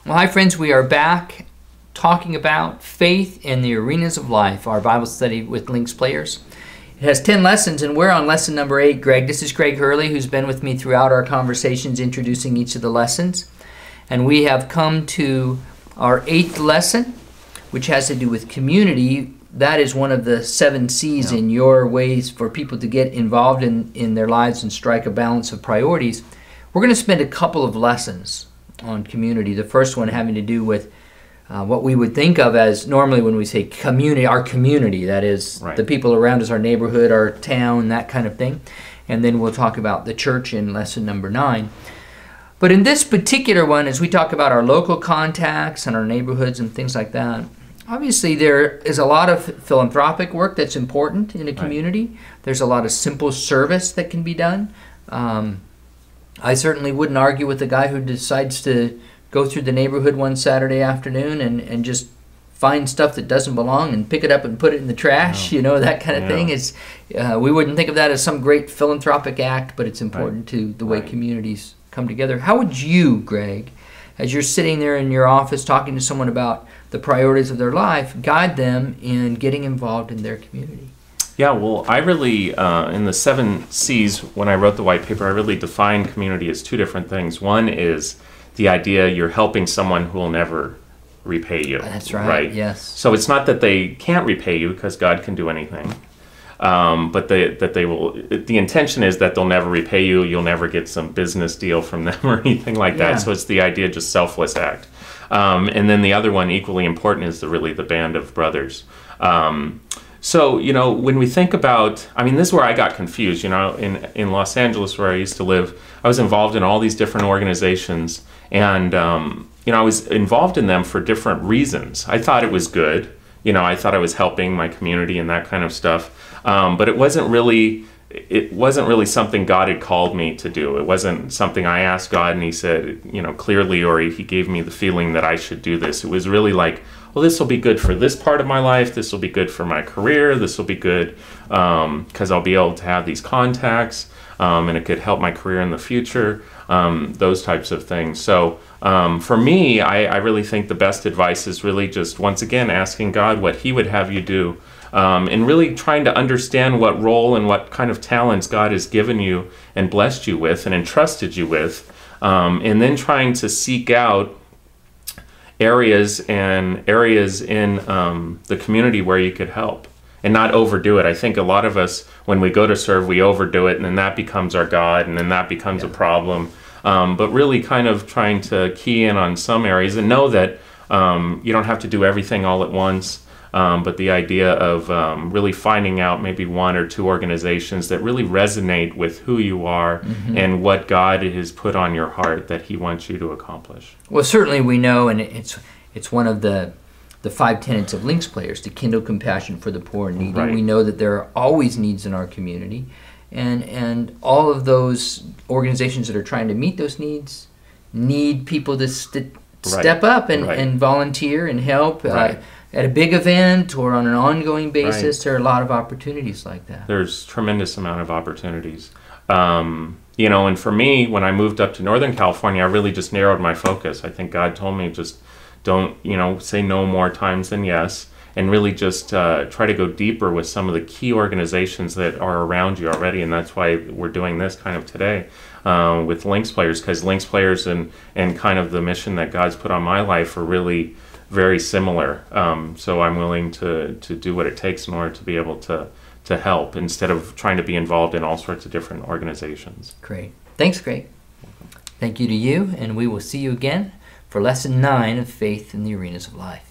Well, hi friends, we are back talking about faith in the arenas of life, our Bible study with Links Players. It has 10 lessons and we're on lesson number 8, Greg. This is Greg Hurley, who's been with me throughout our conversations introducing each of the lessons. And we have come to our 8th lesson, which has to do with community. That is one of the 7 C's in your ways for people to get involved in their lives and strike a balance of priorities. We're going to spend a couple of lessons on community. The first one having to do with what we would think of as normally when we say community, our community, that is the people around us, our neighborhood, our town, that kind of thing. And then we'll talk about the church in lesson number 9. But in this particular one, as we talk about our local contacts and our neighborhoods and things like that, obviously there is a lot of philanthropic work that's important in a community. There's a lot of simple service that can be done. I certainly wouldn't argue with the guy who decides to go through the neighborhood one Saturday afternoon and just find stuff that doesn't belong and pick it up and put it in the trash, you know, that kind of thing. It's, we wouldn't think of that as some great philanthropic act, but it's important to the way communities come together. How would you, Greg, as you're sitting there in your office talking to someone about the priorities of their life, guide them in getting involved in their community? Yeah, well, I really, in the 7 C's, when I wrote the white paper, I really defined community as 2 different things. One is the idea you're helping someone who will never repay you. That's right, yes. So it's not that they can't repay you, because God can do anything, but the intention is that they'll never repay you, you'll never get some business deal from them or anything like that. So it's the idea, just selfless act. And then the other one, equally important, is really the band of brothers. So, you know, when we think about, I mean, this is where I got confused, you know, in Los Angeles, where I used to live, I was involved in all these different organizations, and, you know, I was involved in them for different reasons. I thought it was good, you know, I thought I was helping my community and that kind of stuff, but it wasn't really something God had called me to do. It wasn't something I asked God and he said, you know, clearly, or he gave me the feeling that I should do this. It was really like, well, this will be good for this part of my life, this will be good for my career, this will be good because I'll be able to have these contacts, and it could help my career in the future, those types of things. So for me, I really think the best advice is really just, once again, asking God what he would have you do, and really trying to understand what role and what kind of talents God has given you and blessed you with and entrusted you with, and then trying to seek out areas in the community where you could help and not overdo it. I think a lot of us, when we go to serve, we overdo it, and then that becomes our God, and then that becomes a problem. But really kind of trying to key in on some areas and know that you don't have to do everything all at once. But the idea of really finding out maybe 1 or 2 organizations that really resonate with who you are and what God has put on your heart that he wants you to accomplish. Well, certainly we know, and it's one of the 5 tenets of Links Players, to kindle compassion for the poor and needy. We know that there are always needs in our community, and all of those organizations that are trying to meet those needs need people to step up and volunteer and help. At a big event or on an ongoing basis, there are a lot of opportunities like that. There's tremendous amount of opportunities. You know, and for me, when I moved up to Northern California, I really just narrowed my focus. I think God told me just don't, you know, say no more times than yes, and really just try to go deeper with some of the key organizations that are around you already. And that's why we're doing this kind of today with Links Players, because Links Players and kind of the mission that God's put on my life are really very similar. So I'm willing to do what it takes in order to be able to help, instead of trying to be involved in all sorts of different organizations. Great. Thanks, Greg. Thank you to you, and we will see you again for lesson 9 of Faith in the Arenas of Life.